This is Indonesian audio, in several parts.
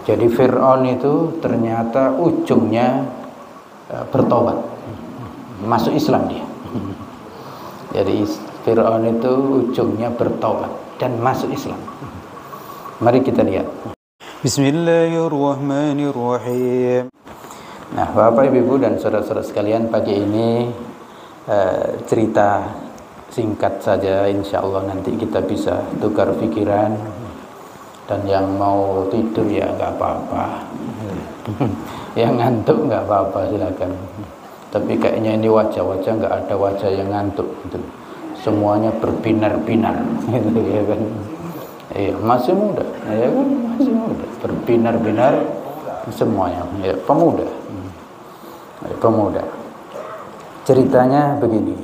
Jadi Fir'aun itu ternyata ujungnya bertobat, masuk Islam dia. Jadi Fir'aun itu ujungnya bertobat dan masuk Islam. Mari kita lihat. Bismillahirrahmanirrahim. Nah, Bapak, Ibu, dan saudara-saudara sekalian, pagi ini cerita singkat saja, insya Allah nanti kita bisa tukar pikiran. Dan yang mau tidur ya nggak apa-apa, yang ngantuk nggak apa-apa, silakan. Tapi kayaknya ini wajah-wajah nggak ada wajah yang ngantuk, gitu. Semuanya berbinar-binar, gitu ya kan? Iya, masih muda, ya kan? Masih muda, berbinar-binar semuanya, ya, pemuda. Pemuda. Ceritanya begini,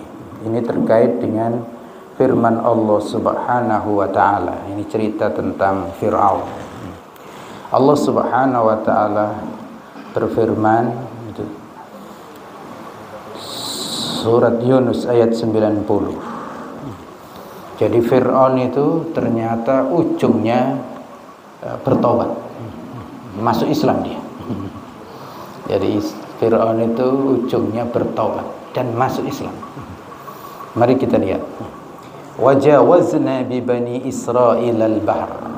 ini terkait dengan firman Allah Subhanahu wa ta'ala. Ini cerita tentang Fir'aun. Allah Subhanahu wa ta'ala berfirman, surat Yunus ayat 90. Jadi Fir'aun itu ternyata ujungnya bertobat, masuk Islam dia. Jadi Fir'aun itu ujungnya bertobat dan masuk Islam. Mari kita lihat. Wajawazna bi bani Israil al-bahr,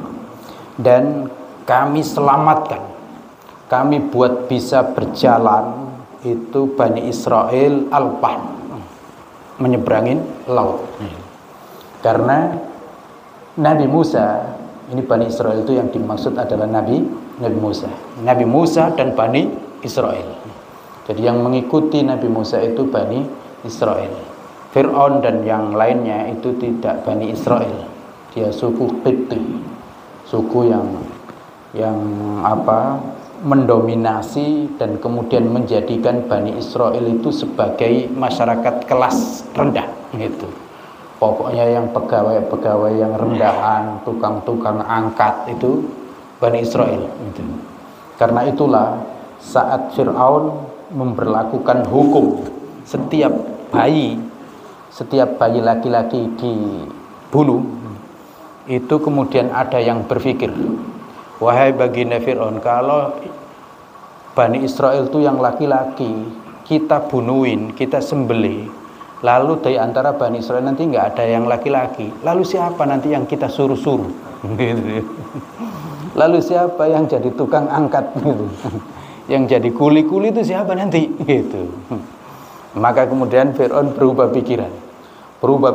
dan kami selamatkan, kami buat bisa berjalan itu Bani Israel al-bahr, menyeberangin laut. Karena Nabi Musa, ini Bani Israel itu yang dimaksud adalah Nabi Musa dan Bani Israel. Jadi yang mengikuti Nabi Musa itu Bani Israel. Fir'aun dan yang lainnya itu tidak Bani Israel, dia suku Qibti, suku yang mendominasi dan kemudian menjadikan Bani Israel itu sebagai masyarakat kelas rendah, gitu. Pokoknya yang pegawai-pegawai yang rendahan, tukang-tukang angkat itu Bani Israel, gitu. Karena itulah saat Fir'aun memberlakukan hukum, setiap bayi laki-laki dibunuh, itu kemudian ada yang berpikir, wahai baginda Fir'aun, kalau Bani Israel itu yang laki-laki kita bunuhin, kita sembelih, lalu dari antara Bani Israel nanti nggak ada yang laki-laki, lalu siapa nanti yang kita suruh-suruh? Lalu siapa yang jadi tukang angkat? Yang jadi kuli-kuli itu siapa nanti? Gitu. Maka kemudian Fir'aun berubah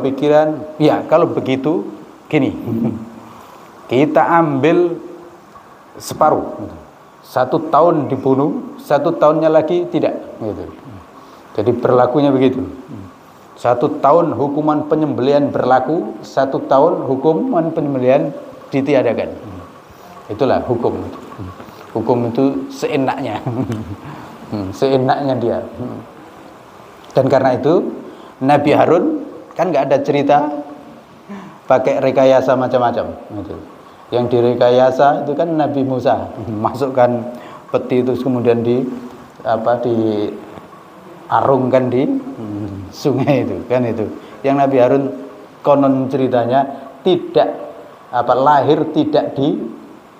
pikiran, ya kalau begitu gini, kita ambil separuh, 1 tahun dibunuh, 1 tahunnya lagi tidak, gitu. Jadi berlakunya begitu, 1 tahun hukuman penyembelihan berlaku, 1 tahun hukuman penyembelihan ditiadakan. Itulah hukum itu seenaknya. Seenaknya dia. Dan karena itu Nabi Harun kan nggak ada cerita pakai rekayasa macam-macam, gitu. Yang direkayasa itu kan Nabi Musa, masukkan peti itu kemudian diarungkan di sungai itu kan, itu yang Nabi Harun konon ceritanya lahir tidak di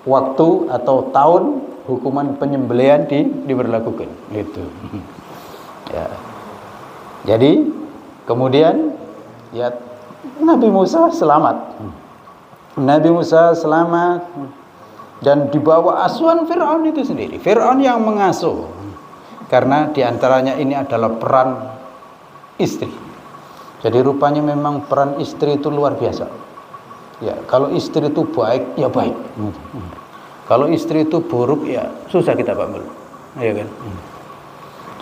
waktu atau tahun hukuman penyembelihan diberlakukan, gitu. Ya. Jadi kemudian ya Nabi Musa selamat. Dan dibawa asuhan Fir'aun itu sendiri. Fir'aun yang mengasuh. Karena diantaranya ini adalah peran istri. Jadi rupanya memang peran istri itu luar biasa. Ya, kalau istri itu baik, ya baik. Kalau istri itu buruk, ya susah kita bangun. Ya kan?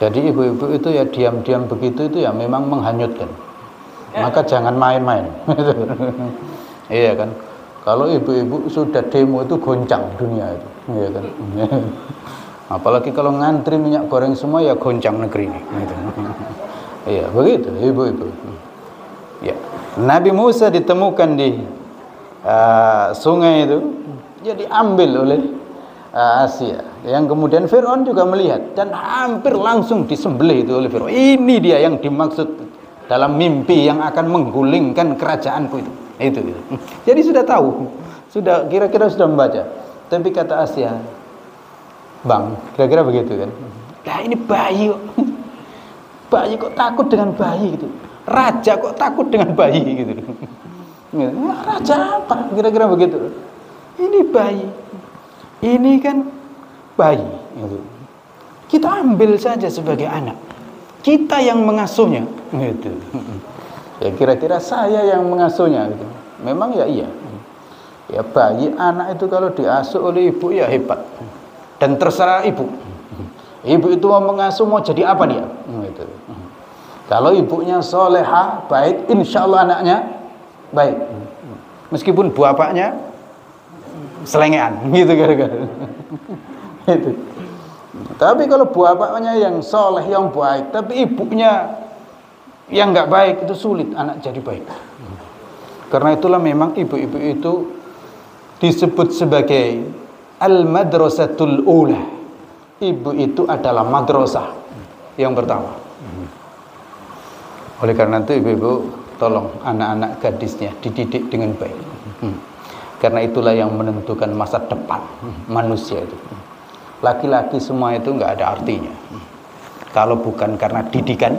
Jadi ibu-ibu itu ya diam-diam begitu itu ya memang menghanyutkan. Maka jangan main-main. Iya kan? Kalau ibu-ibu sudah demo itu goncang dunia itu. Iya kan? Apalagi kalau ngantri minyak goreng semua ya goncang negeri ini. Gitu. Iya, begitu ibu-ibu. Ya. Nabi Musa ditemukan di sungai itu, ya diambil oleh Asia. Yang kemudian Fir'aun juga melihat dan hampir langsung disembelih itu oleh Fir'aun. Ini dia yang dimaksud dalam mimpi yang akan menggulingkan kerajaanku itu. Itu. Jadi sudah tahu, sudah kira-kira sudah membaca. Tapi kata Asia, Bang, kira-kira begitu kan. Nah ini bayi kok. Bayi kok takut dengan bayi gitu. Raja kok takut dengan bayi gitu. Raja apa? Kira-kira begitu. Ini bayi. Ini kan bayi gitu. Kita ambil saja sebagai anak. Kita yang mengasuhnya gitu. Ya kira-kira saya yang mengasuhnya gitu. Memang ya iya. Ya bayi anak itu kalau diasuh oleh ibu ya hebat. Dan terserah ibu. Ibu itu mau mengasuh mau jadi apa dia? Gitu. Kalau ibunya soleha baik, insya Allah anaknya baik. Meskipun bapaknya selengean, gitu gara-gara. Gitu. Tapi kalau bapaknya yang soleh, yang baik, tapi ibunya yang nggak baik, itu sulit anak jadi baik. Karena itulah memang ibu-ibu itu disebut sebagai al-madrasatul ula. Ibu itu adalah madrasah yang pertama. Oleh karena itu ibu-ibu tolong anak-anak gadisnya dididik dengan baik. Karena itulah yang menentukan masa depan manusia itu. Laki-laki semua itu nggak ada artinya kalau bukan karena didikan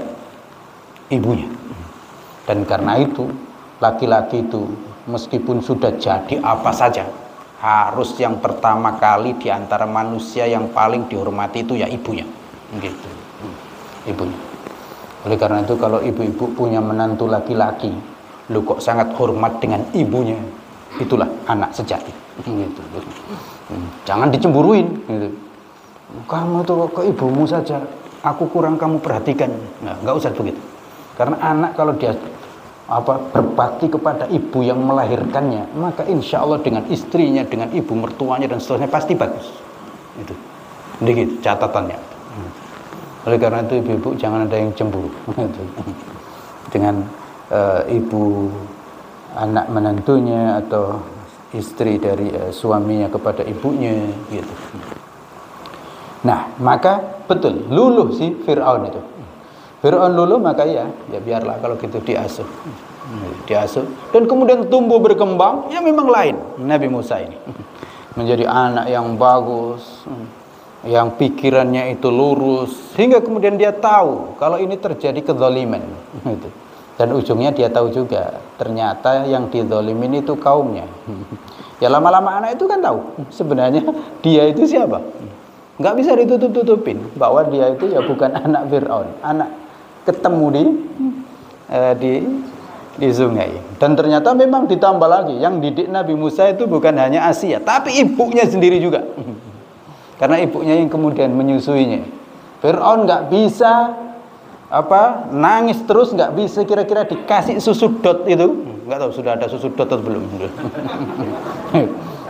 ibunya. Dan karena itu laki-laki itu meskipun sudah jadi apa saja, harus yang pertama kali di antara manusia yang paling dihormati itu ya ibunya. Gitu. Ibunya. Oleh karena itu kalau ibu-ibu punya menantu laki-laki, lu kok sangat hormat dengan ibunya, itulah anak sejati. Gitu. Jangan dicemburuin. Gitu. Kamu tuh ke ibumu saja, aku kurang kamu perhatikan. Nah, nggak usah begitu. Karena anak kalau dia berbakti kepada ibu yang melahirkannya, maka insya Allah dengan istrinya, dengan ibu mertuanya dan seterusnya pasti bagus. Itu, begitu catatannya. Oleh karena itu ibu-ibu jangan ada yang cemburu dengan ibu anak menantunya atau istri dari suaminya kepada ibunya, gitu. Nah, maka betul luluh si Fir'aun itu. Fir'aun luluh maka ya biarlah kalau gitu diasuh. Dan kemudian tumbuh berkembang, ya memang lain Nabi Musa ini. Menjadi anak yang bagus, yang pikirannya itu lurus, hingga kemudian dia tahu kalau ini terjadi kezaliman. Dan ujungnya dia tahu juga, ternyata yang dizalimin itu kaumnya. Ya lama-lama anak itu kan tahu sebenarnya dia itu siapa. Nggak bisa ditutup-tutupin bahwa dia itu ya bukan anak Fir'aun, anak ketemu di sungai. Dan ternyata memang ditambah lagi, yang didik Nabi Musa itu bukan hanya Asia, tapi ibunya sendiri juga. Karena ibunya yang kemudian menyusuinya. Fir'aun nggak bisa nangis terus, nggak bisa kira-kira dikasih susu dot itu, nggak tahu sudah ada susu dot atau belum.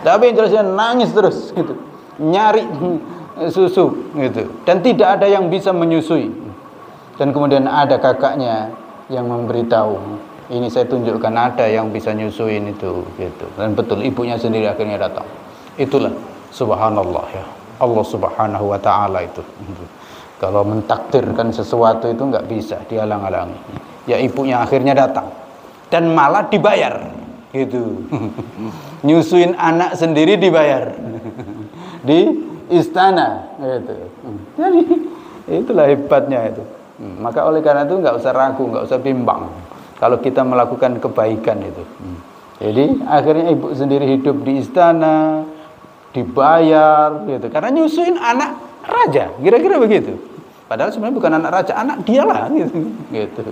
Tapi yang jelasnya nangis terus gitu, nyari susu gitu, dan tidak ada yang bisa menyusui. Dan kemudian ada kakaknya yang memberitahu, ini saya tunjukkan ada yang bisa nyusuin itu gitu. Dan betul ibunya sendiri akhirnya datang. Itulah subhanallah ya, Allah Subhanahu wa taala itu. Kalau mentakdirkan sesuatu itu nggak bisa dihalang-halangi. Ya ibunya akhirnya datang dan malah dibayar gitu. Nyusuin anak sendiri dibayar di istana gitu. Jadi itulah hebatnya itu. Maka oleh karena itu nggak usah ragu, nggak usah bimbang kalau kita melakukan kebaikan itu. Jadi akhirnya ibu sendiri hidup di istana, dibayar gitu, karena nyusuin anak raja, kira-kira begitu. Padahal sebenarnya bukan anak raja, anak dialah gitu.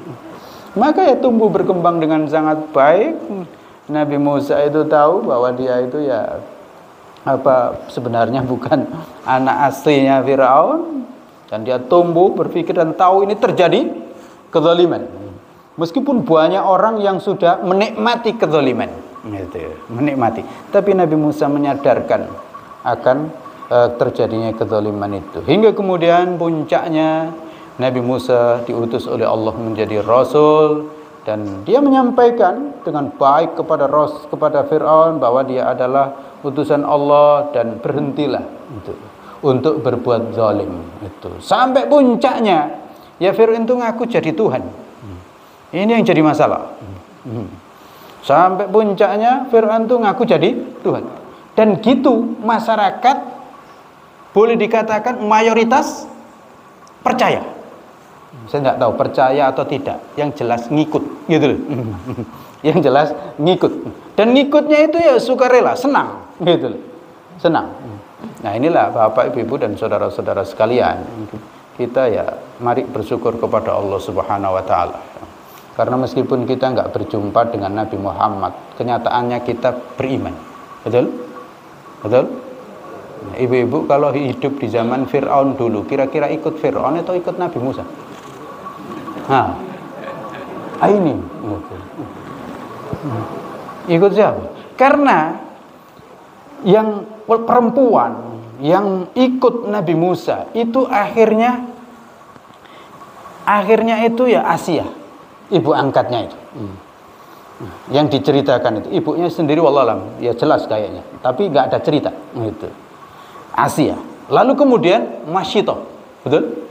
Maka ya tumbuh berkembang dengan sangat baik. Nabi Musa itu tahu bahwa dia itu ya sebenarnya bukan anak aslinya Fir'aun. Dan dia tumbuh berpikir dan tahu ini terjadi kezaliman. Meskipun banyak orang yang sudah menikmati kezaliman, gitu, menikmati. Tapi Nabi Musa menyadarkan akan terjadinya kezaliman itu. Hingga kemudian puncaknya Nabi Musa diutus oleh Allah menjadi Rasul. Dan dia menyampaikan dengan baik kepada Fir'aun bahwa dia adalah utusan Allah dan berhentilah untuk berbuat zalim itu. Sampai puncaknya ya Fir'aun itu ngaku jadi Tuhan. Ini yang jadi masalah. Sampai puncaknya Fir'aun itu ngaku jadi Tuhan. Dan gitu masyarakat boleh dikatakan mayoritas percaya. Saya nggak tahu percaya atau tidak, yang jelas ngikut gitu loh. Yang jelas ngikut, dan ngikutnya itu ya sukarela, senang gitu loh, senang. Nah inilah Bapak Ibu dan saudara-saudara sekalian, kita ya mari bersyukur kepada Allah Subhanahu wa taala. Karena meskipun kita nggak berjumpa dengan Nabi Muhammad, kenyataannya kita beriman. Betul? Betul? Nah, ibu-ibu kalau hidup di zaman Fir'aun dulu, kira-kira ikut Fir'aun atau ikut Nabi Musa? Nah, ini ikut siapa? Karena yang perempuan yang ikut Nabi Musa itu akhirnya itu ya Asia, ibu angkatnya itu. Yang diceritakan itu ibunya sendiri wallahualam, ya jelas kayaknya, tapi nggak ada cerita gitu. Asia. Lalu kemudian Masyito, betul?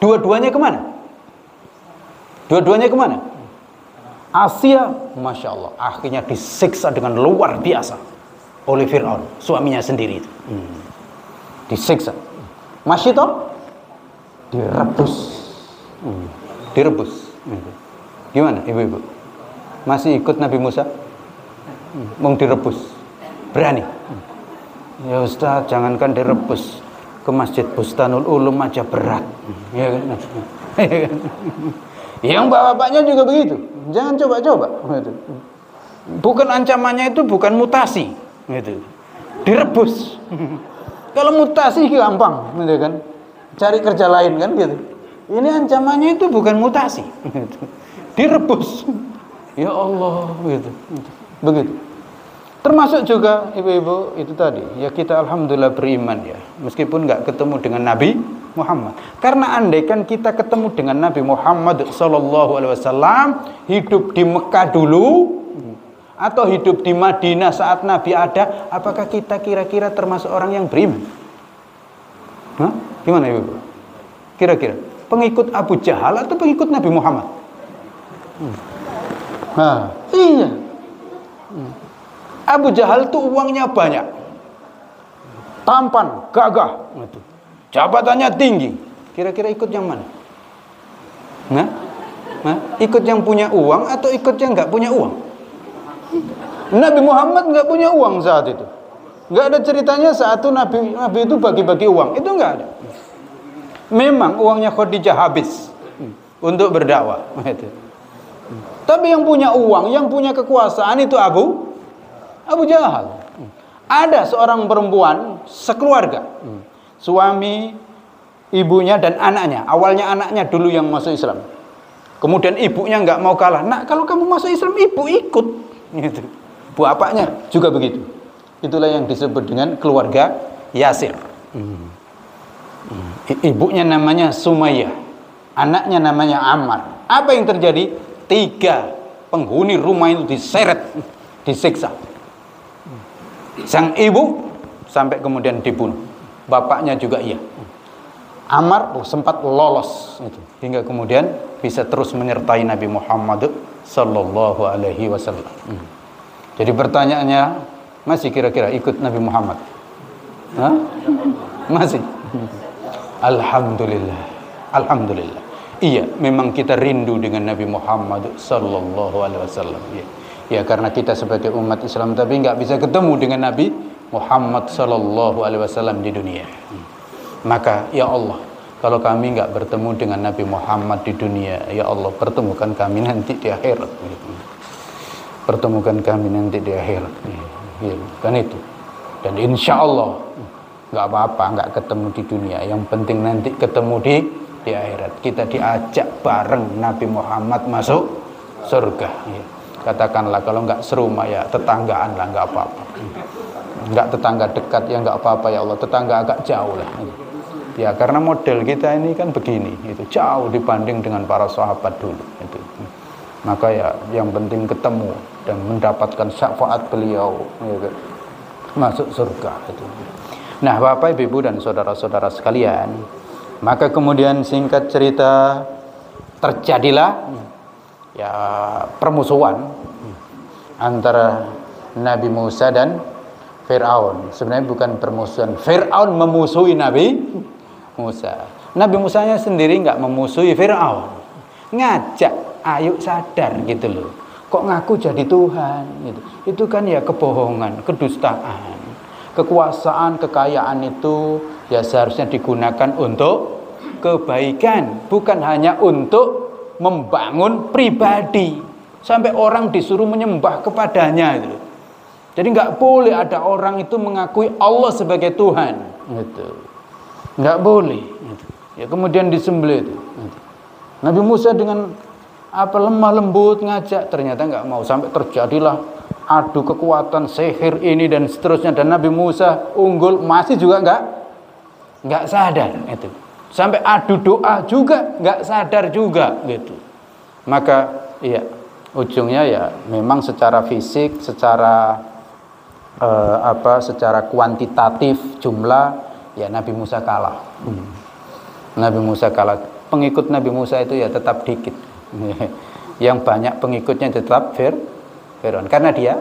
Dua-duanya kemana? Dua-duanya kemana? Asia, masya Allah, akhirnya disiksa dengan luar biasa oleh Fir'aun, suaminya sendiri itu. Disiksa. Masyito direbus, direbus. Gimana, ibu-ibu? Masih ikut Nabi Musa? Mau direbus? Berani? Ya Ustaz, jangankan direbus, ke Masjid Bustanul Ulum aja berat. Ya kan? Yang bapaknya juga begitu. Jangan coba-coba. Bukan ancamannya itu bukan mutasi, gitu. Direbus. Kalau mutasi gampang, gitu kan? Cari kerja lain kan gitu. Ini ancamannya itu bukan mutasi, gitu. Direbus. Ya Allah, gitu. Begitu. Termasuk juga ibu-ibu itu tadi, ya kita alhamdulillah beriman ya, meskipun nggak ketemu dengan Nabi Muhammad. Karena andaikan kita ketemu dengan Nabi Muhammad sallallahu alaihi wasallam, hidup di Mekah dulu atau hidup di Madinah saat Nabi ada, apakah kita kira-kira termasuk orang yang beriman? Hah? Gimana ibu? Kira-kira pengikut Abu Jahal atau pengikut Nabi Muhammad? Nah, iya. Abu Jahal tuh uangnya banyak, tampan, gagah, jabatannya tinggi. Kira-kira ikut yang mana? Nah, ikut yang punya uang atau ikut yang nggak punya uang? Nabi Muhammad nggak punya uang saat itu. Nggak ada ceritanya saat itu Nabi itu bagi-bagi uang. Itu nggak ada. Memang uangnya Khadijah habis untuk berdakwah. Tapi yang punya uang, yang punya kekuasaan itu Abu Jahal. Ada seorang perempuan sekeluarga, suami, ibunya dan anaknya. Awalnya anaknya dulu yang masuk Islam. Kemudian ibunya nggak mau kalah. Nak, kalau kamu masuk Islam, ibu ikut. Gitu. Bapaknya juga begitu. Itulah yang disebut dengan keluarga Yasir. Ibunya namanya Sumayyah, anaknya namanya Ammar. Apa yang terjadi? 3 penghuni rumah itu diseret, disiksa. Sang ibu sampai kemudian dibunuh. Bapaknya juga iya. Ammar sempat lolos itu, hingga kemudian bisa terus menyertai Nabi Muhammad sallallahu alaihi wasallam. Jadi pertanyaannya, masih kira-kira ikut Nabi Muhammad? Hah? Masih? Alhamdulillah. Alhamdulillah. Iya, memang kita rindu dengan Nabi Muhammad sallallahu alaihi wasallam. Ya, karena kita sebagai umat Islam tapi nggak bisa ketemu dengan Nabi Muhammad sallallahu alaihi wasallam di dunia. Maka ya Allah, kalau kami nggak bertemu dengan Nabi Muhammad di dunia, ya Allah, pertemukan kami nanti di akhirat. Pertemukan kami nanti di akhirat. Ya, kan itu. Dan insya Allah nggak apa-apa, nggak ketemu di dunia. Yang penting nanti ketemu di akhirat. Kita diajak bareng Nabi Muhammad masuk surga. Ya. Katakanlah kalau nggak serumah ya tetanggaan lah, nggak apa-apa. Nggak tetangga dekat ya nggak apa-apa ya Allah. Tetangga agak jauh lah. Ya karena model kita ini kan begini, itu jauh dibanding dengan para sahabat dulu. Itu. Maka ya yang penting ketemu dan mendapatkan syafaat beliau, ya, masuk surga. Itu. Nah, Bapak, Ibu dan saudara-saudara sekalian, maka kemudian singkat cerita terjadilah ya permusuhan antara Nabi Musa dan Fir'aun. Sebenarnya bukan permusuhan. Fir'aun memusuhi Nabi Musa. Nabi Musanya sendiri nggak memusuhi Fir'aun. Ngajak, ayo sadar gitu loh. Kok ngaku jadi Tuhan gitu. Itu kan ya kebohongan, kedustaan. Kekuasaan, kekayaan itu ya seharusnya digunakan untuk kebaikan, bukan hanya untuk membangun pribadi sampai orang disuruh menyembah kepadanya gitu. Jadi nggak boleh ada orang itu mengakui Allah sebagai Tuhan, gitu. Nggak boleh. Gitu. Ya kemudian disembelih itu. Gitu. Nabi Musa dengan lemah lembut ngajak, ternyata nggak mau, sampai terjadilah adu kekuatan sihir ini dan seterusnya, dan Nabi Musa unggul, masih juga nggak sadar itu. Sampai adu doa juga nggak sadar juga, gitu. Maka iya, ujungnya ya memang secara fisik, secara secara kuantitatif jumlah ya Nabi Musa kalah. Nabi Musa kalah. Pengikut Nabi Musa itu ya tetap dikit. Yang banyak pengikutnya tetap Fir'aun, karena dia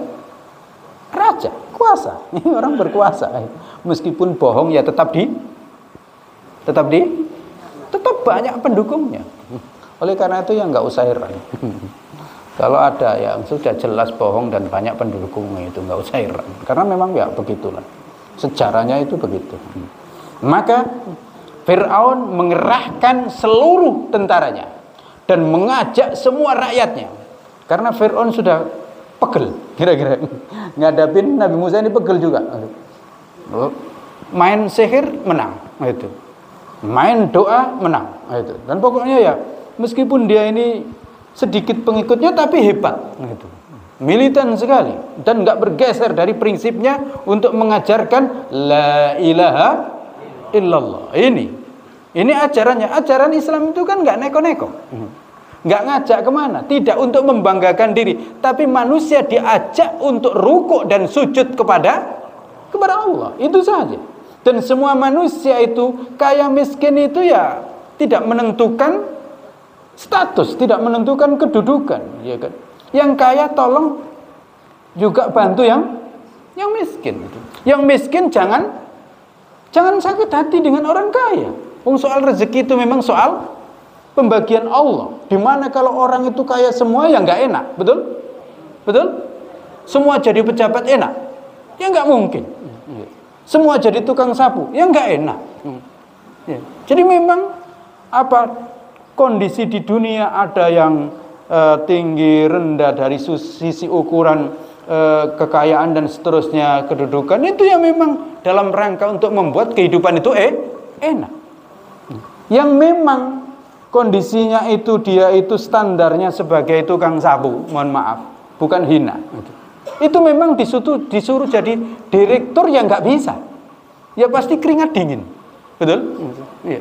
raja, kuasa. Ini orang berkuasa. Meskipun bohong ya tetap banyak pendukungnya. Oleh karena itu ya nggak usah heran. Kalau ada yang sudah jelas bohong dan banyak pendukungnya itu nggak usah heran, karena memang ya begitulah sejarahnya itu begitu. Maka Fir'aun mengerahkan seluruh tentaranya dan mengajak semua rakyatnya, karena Fir'aun sudah pegel, kira-kira ngadapin Nabi Musa ini pegel juga. Main sihir menang, itu. Main doa menang, itu. Dan pokoknya ya meskipun dia ini sedikit pengikutnya tapi hebat, gitu. Militan sekali dan nggak bergeser dari prinsipnya untuk mengajarkan la ilaha illallah. Ini ajarannya. Ajaran Islam itu kan nggak neko-neko, nggak ngajak kemana, tidak untuk membanggakan diri, tapi manusia diajak untuk rukuk dan sujud kepada Allah, itu saja. Dan semua manusia itu kaya miskin itu ya tidak menentukan status, tidak menentukan kedudukan, ya kan? Yang kaya tolong juga bantu yang miskin. Yang miskin jangan sakit hati dengan orang kaya. Soal rezeki itu memang soal pembagian Allah. Dimana kalau orang itu kaya semua ya nggak enak, betul? Semua jadi pejabat enak, ya nggak mungkin. Semua jadi tukang sapu, ya nggak enak. Jadi memang kondisi di dunia ada yang tinggi, rendah dari sisi ukuran kekayaan dan seterusnya, kedudukan itu ya memang dalam rangka untuk membuat kehidupan itu enak. Yang memang kondisinya itu dia itu standarnya sebagai tukang sapu, mohon maaf, bukan hina. Itu memang disuruh jadi direktur yang nggak bisa, ya pasti keringat dingin, betul? Iya.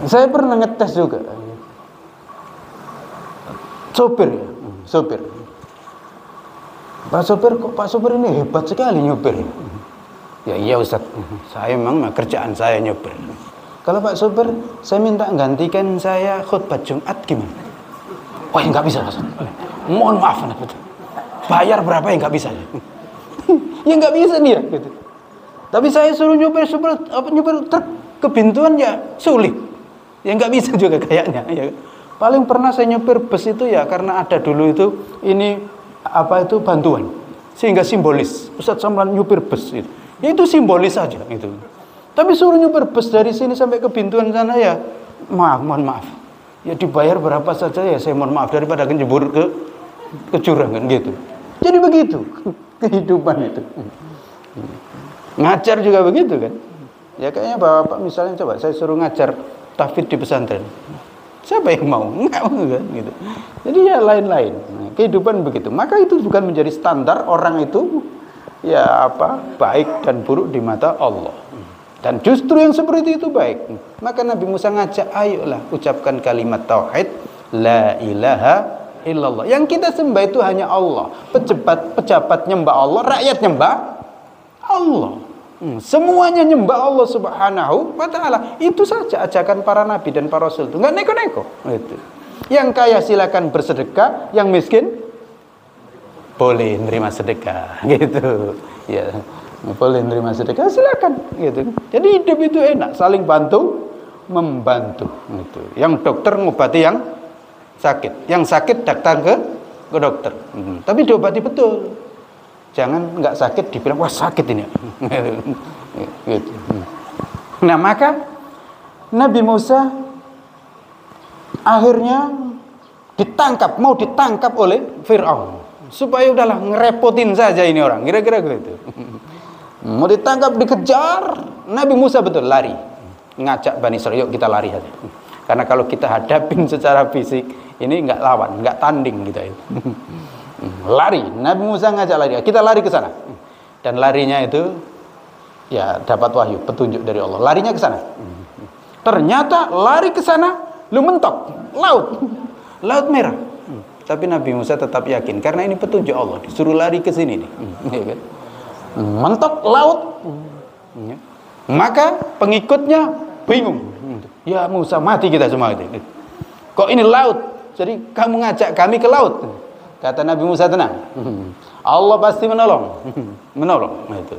Saya pernah ngetes juga. Sopir. Pak sopir ini hebat sekali nyopir. Ya iya Ustaz, saya memang kerjaan saya nyopir. Kalau Pak sopir, saya minta gantikan saya khutbah Jumat gimana? Oh ya nggak bisa Ustaz. Mohon maaf, bayar berapa ya nggak bisa. Ya nggak bisa dia. Gitu. Tapi saya suruh nyopir truk kebintuan ya sulit. Ya nggak bisa juga kayaknya. Ya. Paling pernah saya nyopir bus itu ya karena ada dulu itu ini bantuan, sehingga simbolis. Ustaz Samlan nyopir bus itu. Ya itu simbolis saja itu. Tapi suruh nyopir bus dari sini sampai ke Bintuan sana ya mohon maaf. Ya dibayar berapa saja ya saya mohon maaf, daripada kejebur ke jurang kan gitu. Jadi begitu kehidupan itu. Ngajar juga begitu kan. Ya kayaknya Bapak misalnya coba saya suruh ngajar tahfidz di pesantren. Siapa yang mau? Enggak mau kan gitu. Jadi ya lain-lain. Nah, kehidupan begitu. Maka itu bukan menjadi standar orang itu ya baik dan buruk di mata Allah. Dan justru yang seperti itu baik. Maka Nabi Musa ngajak, ayolah ucapkan kalimat tauhid la ilaha illallah. Yang kita sembah itu hanya Allah. Pejabat nyembah Allah, rakyat nyembah Allah. Semuanya nyembah Allah Subhanahu wa ta'ala. Itu saja ajakan para nabi dan para rasul itu. Enggak neko-neko. Itu. Yang kaya silakan bersedekah, yang miskin boleh nerima sedekah gitu ya, boleh nerima sedekah silakan gitu. Jadi hidup itu enak, saling bantu membantu gitu. Yang dokter ngobati yang sakit datang ke dokter, tapi diobati betul, jangan nggak sakit dibilang wah sakit ini gitu. Nah maka Nabi Musa akhirnya mau ditangkap oleh Fir'aun supaya udahlah ngerepotin saja ini orang, kira-kira gitu. Mau ditangkap, dikejar, Nabi Musa betul lari, ngajak Bani Israil, yuk kita lari saja, karena kalau kita hadapin secara fisik ini nggak lawan, nggak tanding gitu. Lari, Nabi Musa ngajak lari, kita lari ke sana, dan larinya itu ya dapat wahyu, petunjuk dari Allah, larinya ke sana. Ternyata lari ke sana, lu mentok laut merah. Tapi Nabi Musa tetap yakin karena ini petunjuk Allah, disuruh lari ke sini nih. Mentok laut. Maka pengikutnya bingung. Ya Musa, mati kita semua itu. Kok ini laut? Jadi kamu ngajak kami ke laut. Kata Nabi Musa, tenang. Allah pasti menolong. Itu.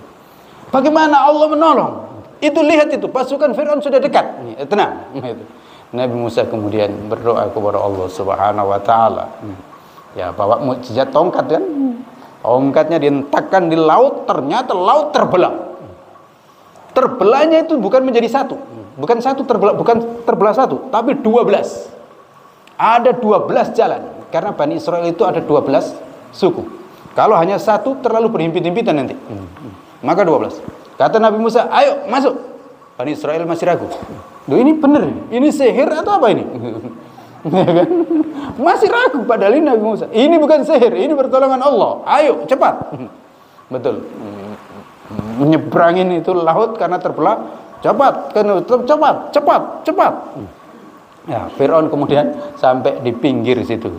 Bagaimana Allah menolong? Itu lihat itu, pasukan Fir'aun sudah dekat. Tenang. Itu. Nabi Musa kemudian berdoa kepada Allah Subhanahu wa taala. Ya, bawa mukjizat tongkat kan? Tongkatnya dihentakkan di laut, ternyata laut terbelah. Terbelahnya itu bukan menjadi satu. Bukan terbelah satu, tapi 12. Ada 12 jalan. Karena Bani Israel itu ada 12 suku. Kalau hanya satu terlalu berhimpit-himpitan nanti. Maka 12. Kata Nabi Musa, ayo masuk. Bani Israel masih ragu. Loh ini bener, ini sihir atau apa ini? Masih ragu padahal ini Nabi Musa. Ini bukan sihir, ini pertolongan Allah. Ayo cepat. Betul. Menyeberangin itu laut karena terbelah. Cepat. Ya, Fir'aun kemudian sampai di pinggir situ.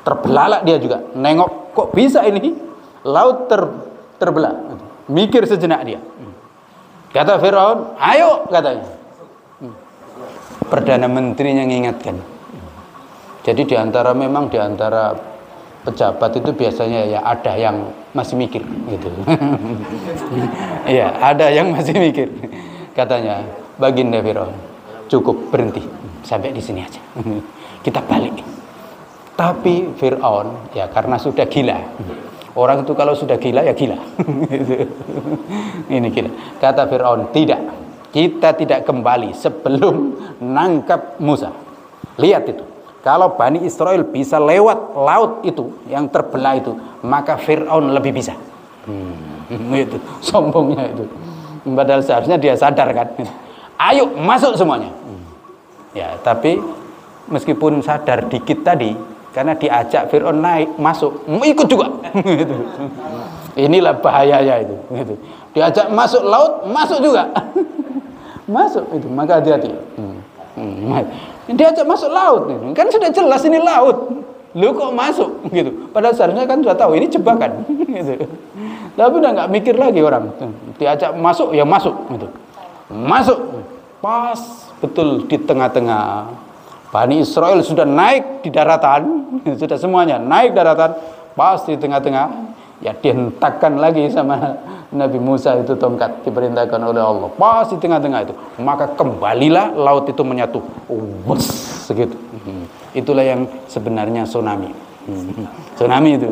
Terbelalak dia juga. Nengok, kok bisa ini? Laut terbelah. Mikir sejenak dia. Kata Fir'aun, ayo katanya. Perdana Menterinya mengingatkan. Jadi di antara pejabat itu biasanya ya ada yang masih mikir gitu. Iya, ada yang masih mikir. Katanya, baginda Fir'aun, cukup berhenti sampai di sini aja. Kita balik. Tapi Fir'aun ya karena sudah gila. Orang itu kalau sudah gila ya gila. Ini gila. Kata Fir'aun, tidak. Kita tidak kembali sebelum nangkap Musa. Lihat itu. Kalau Bani Israel bisa lewat laut itu yang terbelah itu, maka Fir'aun lebih bisa. Itu sombongnya itu. Padahal seharusnya dia sadar kan. Ayo masuk semuanya. Ya, tapi meskipun sadar dikit tadi, karena diajak Fir'aun naik masuk, ikut juga. Inilah bahayanya itu. Diajak masuk laut, masuk juga. Masuk itu, maka hati-hati. Diajak masuk laut, kan sudah jelas ini laut. Lu kok masuk gitu? Padahal seharusnya kan sudah tahu ini jebakan. Gitu. Tapi udah nggak mikir lagi orang. Diajak masuk ya masuk. Gitu. Masuk, pas betul di tengah-tengah. Bani Israel sudah naik di daratan, sudah semuanya naik daratan, pas di tengah-tengah. Ya dihentakkan lagi sama Nabi Musa itu tongkat diperintahkan oleh Allah pas di tengah-tengah itu, maka kembalilah laut itu menyatu, wes segitu. Itulah yang sebenarnya tsunami. Tsunami itu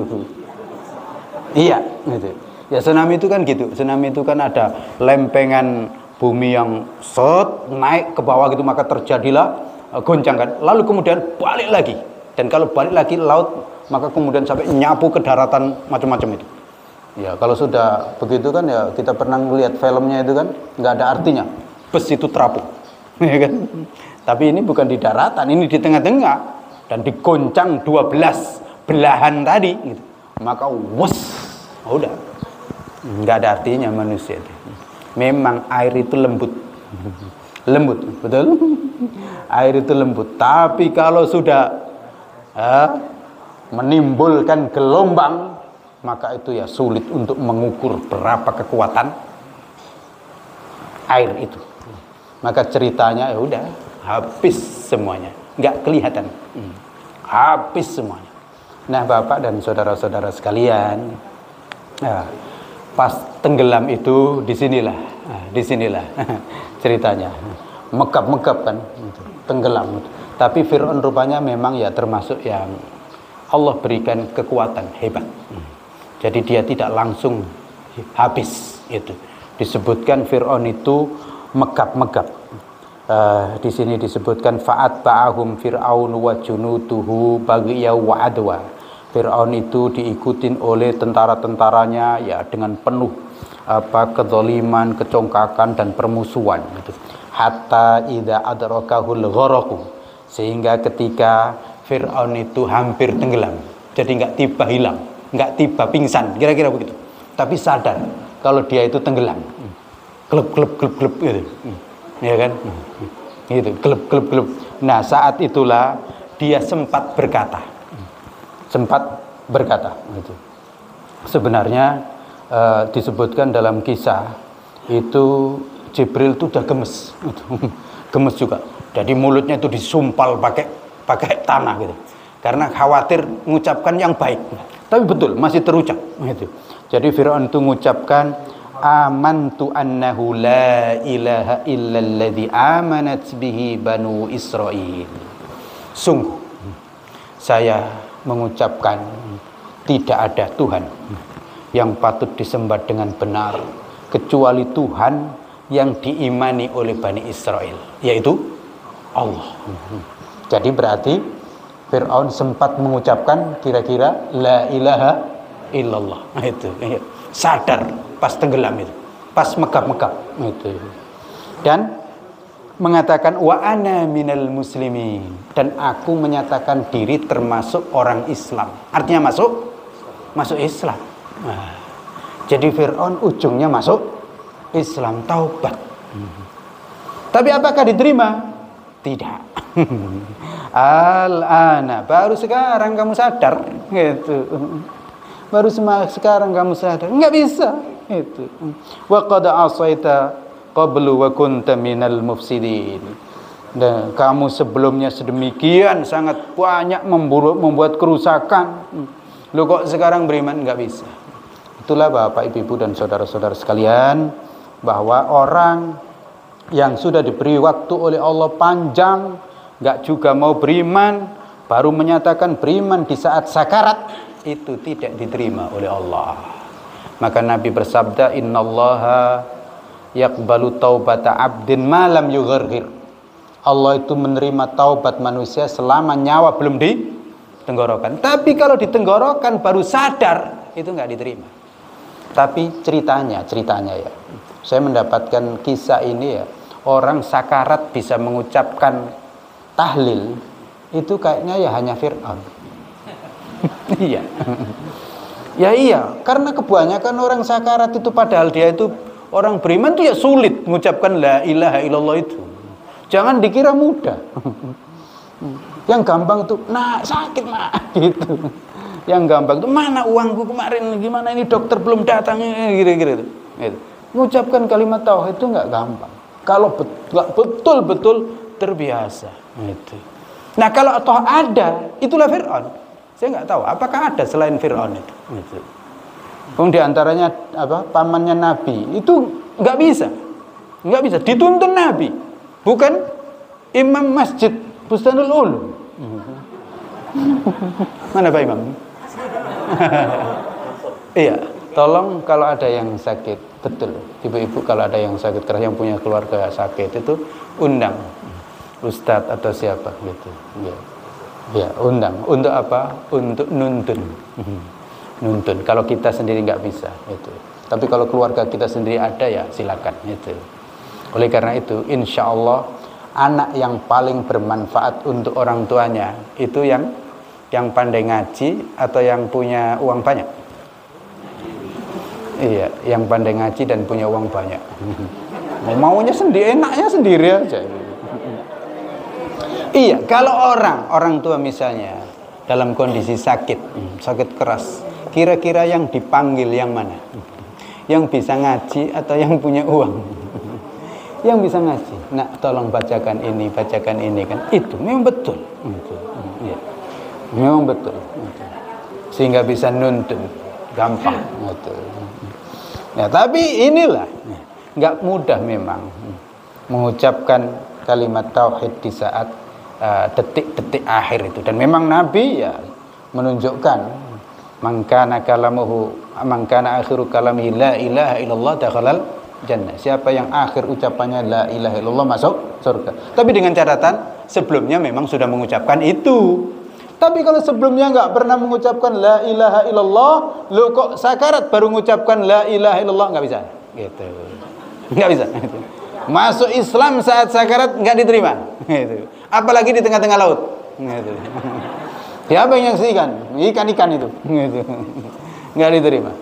iya gitu. Ya tsunami itu kan gitu, tsunami itu kan ada lempengan bumi yang naik ke bawah gitu, maka terjadilah goncang kan, lalu kemudian balik lagi, dan kalau balik lagi laut maka kemudian sampai nyapu ke daratan macam-macam itu. Ya kalau sudah begitu kan ya kita pernah melihat filmnya itu kan nggak ada artinya, bus itu terapung, ya kan? Tapi ini bukan di daratan, ini di tengah-tengah dan digoncang 12 belahan tadi, gitu. Maka wes, udah nggak ada artinya manusia itu. Memang air itu lembut, betul? Air itu lembut, tapi kalau sudah menimbulkan gelombang, maka itu ya sulit untuk mengukur berapa kekuatan air itu. Maka ceritanya ya udah habis semuanya, nggak kelihatan, habis semuanya. Nah, Bapak dan saudara-saudara sekalian, nah, pas tenggelam itu disinilah ceritanya. Megap-megap kan, tenggelam. Tapi Fir'aun rupanya memang ya termasuk yang Allah berikan kekuatan hebat. Jadi dia tidak langsung habis itu. Disebutkan Fir'aun itu megap-megap. Di sini disebutkan fa'at ba'ahum Fir'aun wa junuduhu baghiya wa adwa. Fir'aun itu diikutin oleh tentara-tentaranya ya dengan penuh kezaliman, kecongkakan dan permusuhan gitu. Hatta idza adrakahul gharaqu, sehingga ketika Fir'aun itu hampir tenggelam, jadi nggak tiba hilang, nggak tiba pingsan, kira-kira begitu, tapi sadar kalau dia itu tenggelam, gleb gitu, ya kan, gitu, gleb. Nah, saat itulah dia sempat berkata gitu. Sebenarnya disebutkan dalam kisah itu Jibril itu udah gemes gitu. Gemes juga, jadi mulutnya itu disumpal pakai tanah gitu, karena khawatir mengucapkan yang baik, tapi betul masih terucap gitu. Jadi Fir'aun itu mengucapkan amantu annahu la ilaha illalladzi amanat bihi banu Israil. Sungguh saya mengucapkan tidak ada Tuhan yang patut disembah dengan benar kecuali Tuhan yang diimani oleh Bani Israel, yaitu Allah. Jadi berarti Fir'aun sempat mengucapkan kira-kira la ilaha illallah. Itu sadar pas tenggelam itu, pas megap-megap itu. Dan mengatakan wa ana minal muslimin, dan aku menyatakan diri termasuk orang Islam. Artinya masuk Islam. Nah, jadi Fir'aun ujungnya masuk Islam, taubat. Tapi apakah diterima? Tidak. Al-ana, baru sekarang kamu sadar gitu. Baru sekarang kamu sadar. Enggak bisa itu. Wa qad asaita qablu wa kunta minal mufsidin. Dan kamu sebelumnya sedemikian sangat banyak membuat kerusakan. Lu kok sekarang beriman? Enggak bisa. Itulah Bapak, Ibu dan saudara-saudara sekalian, bahwa orang yang sudah diberi waktu oleh Allah panjang, gak juga mau beriman, baru menyatakan beriman di saat sakarat, itu tidak diterima oleh Allah. Maka Nabi bersabda, innallaha yaqbalu taubata abdin malam yugharghir. Allah itu menerima taubat manusia selama nyawa belum ditenggorokan. Tapi kalau ditenggorokan baru sadar, itu gak diterima. Tapi ceritanya ya, saya mendapatkan kisah ini ya, orang sakarat bisa mengucapkan tahlil itu kayaknya ya hanya Fir'aun. Iya. Ya iya, karena kebanyakan orang sakarat itu padahal dia itu orang beriman itu ya sulit mengucapkan la ilaha illallah itu. Jangan dikira mudah. Yang gampang itu, nah sakit mak gitu. Yang gampang itu, mana uangku kemarin, gimana ini dokter belum datang, gitu. Mengucapkan kalimat tauhid itu nggak gampang. Kalau betul-betul terbiasa. Itu. Nah kalau toh ada, itulah Fir'aun. Saya nggak tahu apakah ada selain Fir'aun itu. Gitu. Di antaranya pamannya Nabi itu nggak bisa dituntun Nabi, bukan imam masjid Bustanul Ulum. Mana Pak Imam? Iya, tolong kalau ada yang sakit, betul, ibu-ibu kalau ada yang sakit keras, yang punya keluarga sakit itu undang ustadz atau siapa gitu, ya undang. Untuk apa? Untuk nuntun. Kalau kita sendiri nggak bisa itu, tapi kalau keluarga kita sendiri ada ya silakan itu. Oleh karena itu, insya Allah anak yang paling bermanfaat untuk orang tuanya itu yang pandai ngaji atau yang punya uang banyak. Iya, yang pandai ngaji dan punya uang banyak. Maunya sendiri, enaknya sendiri aja. Iya, kalau orang tua misalnya dalam kondisi sakit keras, kira-kira yang dipanggil yang mana? Yang bisa ngaji atau yang punya uang? Yang bisa ngaji. Nah, tolong bacakan ini kan. Itu memang betul. Itu. Iya. Memang betul. Itu. sehingga bisa nuntun gampang gitu. Ya, tapi inilah nggak mudah memang mengucapkan kalimat tauhid di saat detik-detik akhir itu. Dan memang Nabi ya menunjukkan mangkana akhiru kalamihi la ilaha illallah dakhalal jannah. Siapa yang akhir ucapannya la ilaha illallah masuk surga. Tapi dengan catatan sebelumnya memang sudah mengucapkan itu. Tapi kalau sebelumnya nggak pernah mengucapkan la ilaha illallah, lo kok sakarat baru mengucapkan la ilaha illallah, nggak bisa. Gitu. Nggak bisa. Masuk Islam saat sakarat nggak diterima. Gitu. Apalagi di tengah-tengah laut. Gitu. Siapa yang nyaksikan? Ikan-ikan itu. Gitu. Nggak diterima.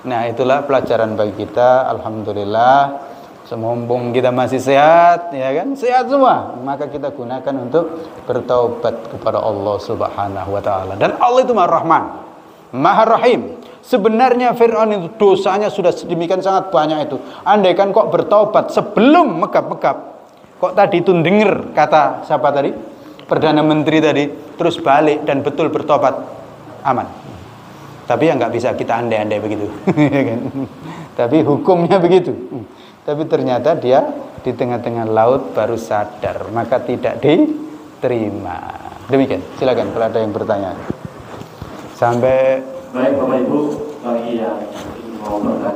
Nah, itulah pelajaran bagi kita. Alhamdulillah. Semumpung kita masih sehat, ya kan? Sehat semua. Maka kita gunakan untuk bertaubat kepada Allah Subhanahu wa taala. Dan Allah itu Maha Rahman, Maha Rahim. Sebenarnya Fir'aun itu dosanya sudah sedemikian sangat banyak itu. Andaikan kok bertaubat sebelum megap-megap. Kok tadi itu denger kata siapa tadi? Perdana Menteri tadi, terus balik dan betul bertobat, aman. Tapi ya nggak bisa kita andai-andai begitu. Tapi hukumnya begitu. Tapi ternyata dia di tengah-tengah laut baru sadar, maka tidak diterima. Demikian, silakan kalau ada yang bertanya. Sampai baik Bapak Ibu, bagi yang mau bertanya.